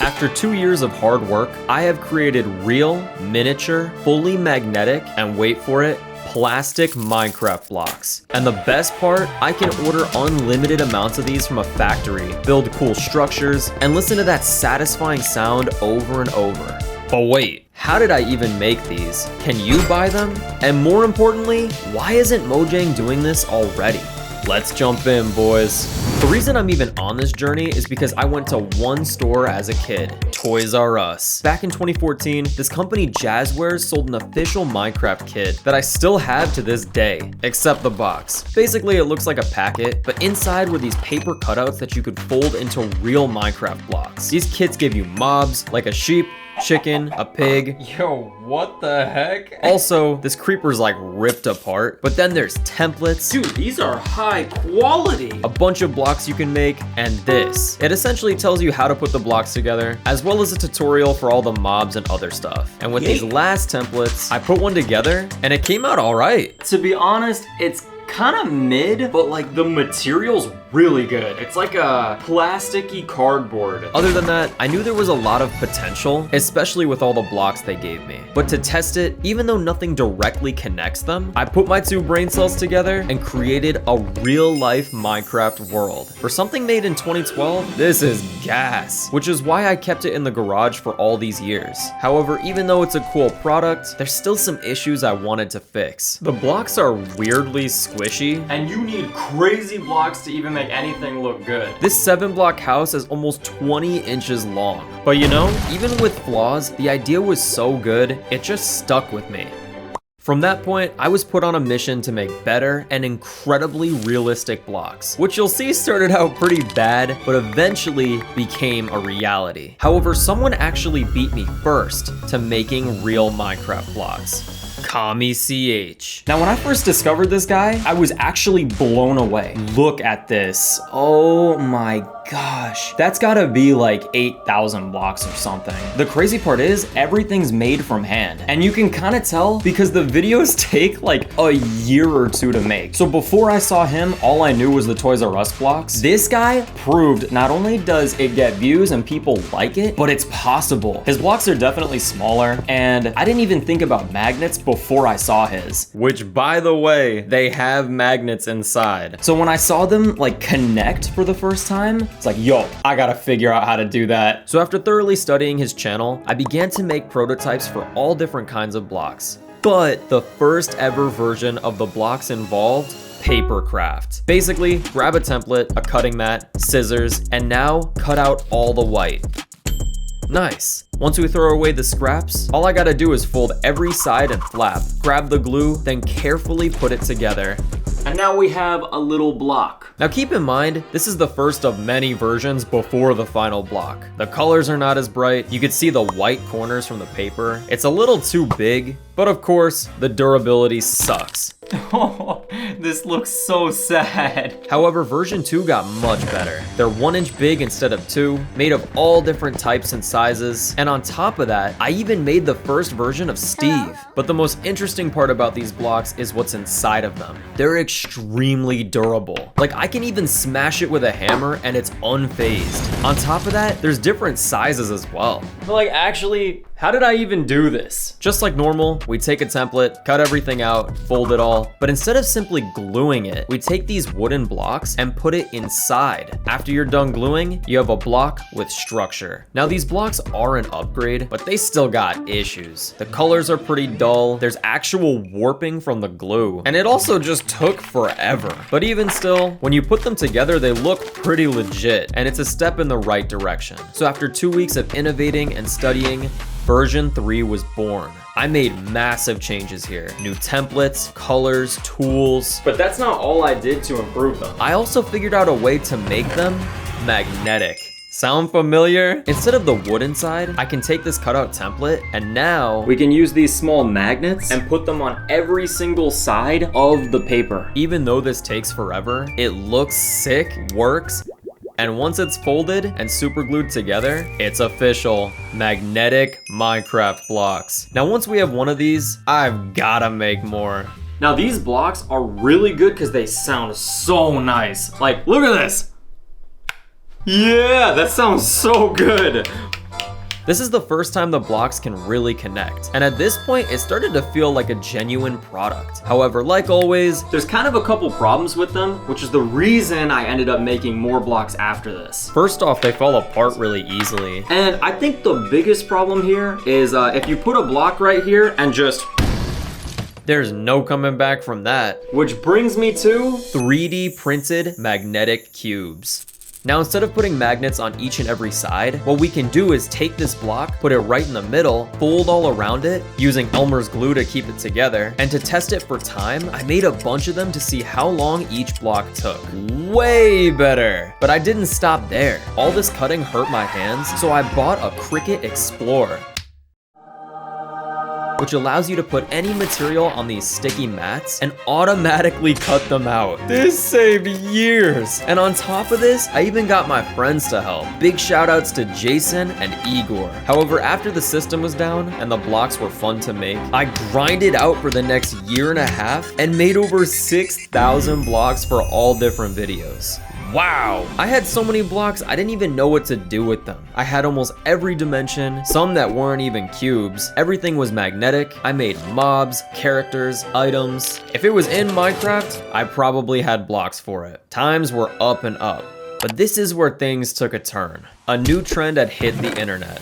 After 2 years of hard work, I have created real, miniature, fully magnetic, and wait for it, plastic Minecraft blocks. And the best part, I can order unlimited amounts of these from a factory, build cool structures, and listen to that satisfying sound over and over. But wait, how did I even make these? Can you buy them? And more importantly, why isn't Mojang doing this already? Let's jump in, boys. The reason I'm even on this journey is because I went to one store as a kid, Toys R Us. Back in 2014, this company Jazzwares sold an official Minecraft kit that I still have to this day, except the box. Basically, it looks like a packet, but inside were these paper cutouts that you could fold into real Minecraft blocks. These kits give you mobs, like a sheep, chicken, a pig. Yo, what the heck? Also, this creeper's like ripped apart, but then there's templates. Dude, these are high quality. A bunch of blocks you can make, and this. It essentially tells you how to put the blocks together, as well as a tutorial for all the mobs and other stuff. And with these last templates, I put one together, and it came out all right. To be honest, it's kind of mid, but like the material's really good. It's like a plasticky cardboard. Other than that, I knew there was a lot of potential, especially with all the blocks they gave me. But to test it, even though nothing directly connects them, I put my two brain cells together and created a real-life Minecraft world. For something made in 2012, this is gas, which is why I kept it in the garage for all these years. However, even though it's a cool product, there's still some issues I wanted to fix. The blocks are weirdly squishy, and you need crazy blocks to even make anything look good. This 7-block house is almost 20 inches long. But you know, even with flaws, the idea was so good, it just stuck with me. From that point, I was put on a mission to make better and incredibly realistic blocks, which you'll see started out pretty bad, but eventually became a reality. However, someone actually beat me first to making real Minecraft blocks. Kami CH. Now, when I first discovered this guy, I was actually blown away. Look at this. Oh my gosh. That's gotta be like 8,000 blocks or something. The crazy part is everything's made from hand. And you can kind of tell because the videos take like a year or two to make. So before I saw him, all I knew was the Toys R Us blocks. This guy proved not only does it get views and people like it, but it's possible. His blocks are definitely smaller, and I didn't even think about magnets before I saw his. Which, by the way, they have magnets inside. So when I saw them like connect for the first time, it's like, yo, I gotta figure out how to do that. So after thoroughly studying his channel, I began to make prototypes for all different kinds of blocks. But the first ever version of the blocks involved paper craft. Basically, grab a template, a cutting mat, scissors, and now cut out all the white. Nice. Once we throw away the scraps, all I gotta do is fold every side and flap, grab the glue, then carefully put it together. And now we have a little block. Now keep in mind, this is the first of many versions before the final block. The colors are not as bright. You can see the white corners from the paper. It's a little too big, but of course, the durability sucks. Oh, this looks so sad. However, version 2 got much better. They're 1 inch big instead of 2, made of all different types and sizes. And on top of that, I even made the first version of Steve. But the most interesting part about these blocks is what's inside of them. They're extremely durable. Like, I can even smash it with a hammer and it's unfazed. On top of that, there's different sizes as well. But like, actually, how did I even do this? Just like normal, we take a template, cut everything out, fold it all, but instead of simply gluing it, we take these wooden blocks and put it inside. After you're done gluing, you have a block with structure. Now these blocks are an upgrade, but they still got issues. The colors are pretty dull, there's actual warping from the glue, and it also just took forever. But even still, when you put them together, they look pretty legit, and it's a step in the right direction. So after 2 weeks of innovating and studying, version 3 was born. I made massive changes here. New templates, colors, tools. But that's not all I did to improve them. I also figured out a way to make them magnetic. Sound familiar? Instead of the wood inside, I can take this cutout template and now we can use these small magnets and put them on every single side of the paper. Even though this takes forever, it looks sick, works, and once it's folded and super glued together, it's official. Magnetic Minecraft blocks. Now once we have one of these, I've gotta make more. Now these blocks are really good because they sound so nice. Like, look at this. Yeah, that sounds so good. This is the first time the blocks can really connect, and at this point it started to feel like a genuine product. However, like always, There's kind of a couple problems with them, which is the reason I ended up making more blocks after this. first off, they fall apart really easily. And I think the biggest problem here is if you put a block right here and just... There's no coming back from that. Which brings me to... 3D printed magnetic cubes. Now, instead of putting magnets on each and every side, what we can do is take this block, put it right in the middle, fold all around it, using Elmer's glue to keep it together, and to test it for time, I made a bunch of them to see how long each block took. Way better! But I didn't stop there. All this cutting hurt my hands, so I bought a Cricut Explorer, which allows you to put any material on these sticky mats and automatically cut them out. This saved years. And on top of this, I even got my friends to help. Big shout outs to Jason and Igor. However, after the system was down and the blocks were fun to make, I grinded out for the next year and a half and made over 6,000 blocks for all different videos. Wow! I had so many blocks, I didn't even know what to do with them. I had almost every dimension, some that weren't even cubes. Everything was magnetic. I made mobs, characters, items. If it was in Minecraft, I probably had blocks for it. Times were up and up. But this is where things took a turn. A new trend had hit the internet.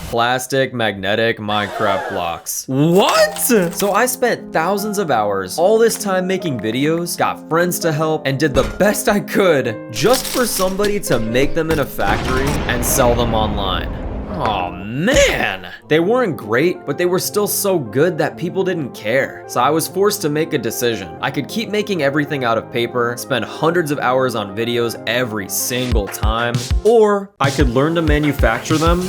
Plastic magnetic Minecraft blocks. What? So I spent thousands of hours, all this time making videos, got friends to help, and did the best I could just for somebody to make them in a factory and sell them online. Oh man! They weren't great, but they were still so good that people didn't care. So I was forced to make a decision. I could keep making everything out of paper, spend hundreds of hours on videos every single time, or I could learn to manufacture them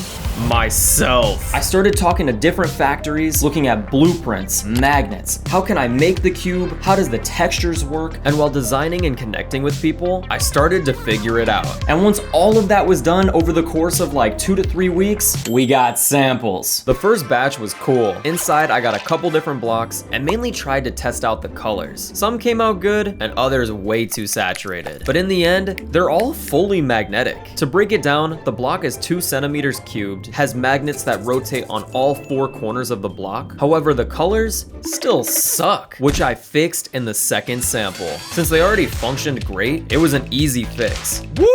myself. I started talking to different factories, looking at blueprints, magnets. How can I make the cube? How does the textures work? And while designing and connecting with people, I started to figure it out. And once all of that was done over the course of like 2 to 3 weeks, we got samples. The first batch was cool. Inside, I got a couple different blocks and mainly tried to test out the colors. Some came out good and others way too saturated. But in the end, they're all fully magnetic. To break it down, the block is 2 centimeters cubed, has magnets that rotate on all 4 corners of the block. However, the colors still suck, which I fixed in the second sample. Since they already functioned great, it was an easy fix. Woo!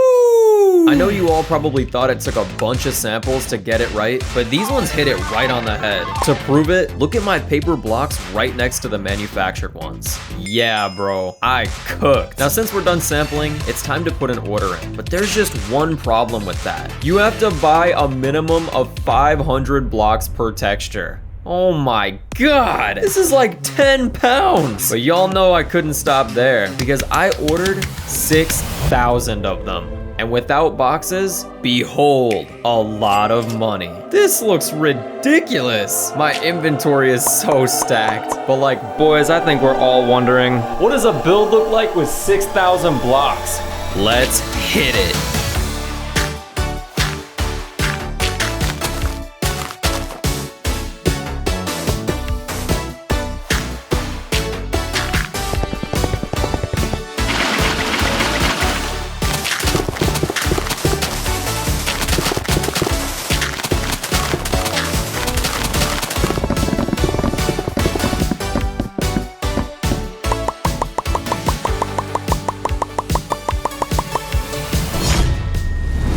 I know you all probably thought it took a bunch of samples to get it right, but these ones hit it right on the head. To prove it, look at my paper blocks right next to the manufactured ones. Yeah, bro, I cooked. Now, since we're done sampling, it's time to put an order in, but there's just one problem with that. You have to buy a minimum of 500 blocks per texture. Oh my god, this is like 10 pounds. But y'all know I couldn't stop there because I ordered 6,000 of them. And without boxes, behold, a lot of money. This looks ridiculous. My inventory is so stacked. But like, boys, I think we're all wondering, what does a build look like with 6,000 blocks? Let's hit it.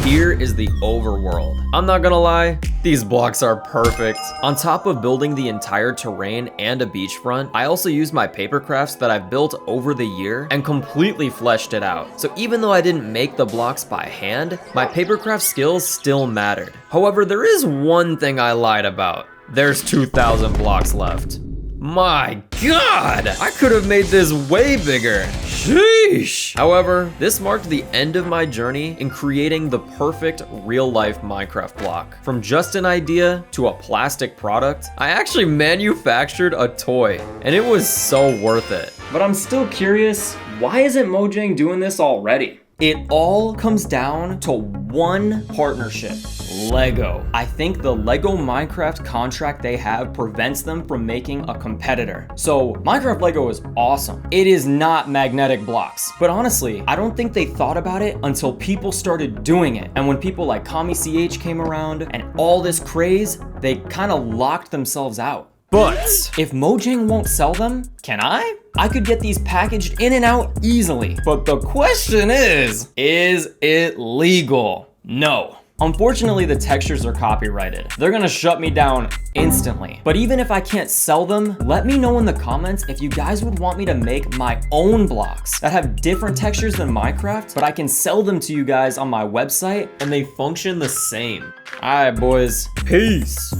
Here is the overworld. I'm not gonna lie, these blocks are perfect. On top of building the entire terrain and a beachfront, I also used my paper crafts that I've built over the year and completely fleshed it out. So even though I didn't make the blocks by hand, my paper craft skills still mattered. However, there is one thing I lied about. There's 2,000 blocks left. My god! I could have made this way bigger. Sheesh! However, this marked the end of my journey in creating the perfect real-life Minecraft block. From just an idea to a plastic product, I actually manufactured a toy, and it was so worth it. But I'm still curious, why isn't Mojang doing this already? It all comes down to one partnership. Lego. I think the Lego Minecraft contract they have prevents them from making a competitor. So Minecraft Lego is awesome. It is not magnetic blocks. But honestly, I don't think they thought about it until people started doing it. And when people like KamiCH came around and all this craze, they kind of locked themselves out. But if Mojang won't sell them, can I? I could get these packaged in and out easily. But the question is it legal? No. Unfortunately, the textures are copyrighted. They're gonna shut me down instantly. But even if I can't sell them, let me know in the comments if you guys would want me to make my own blocks that have different textures than Minecraft, but I can sell them to you guys on my website and they function the same. All right, boys. Peace.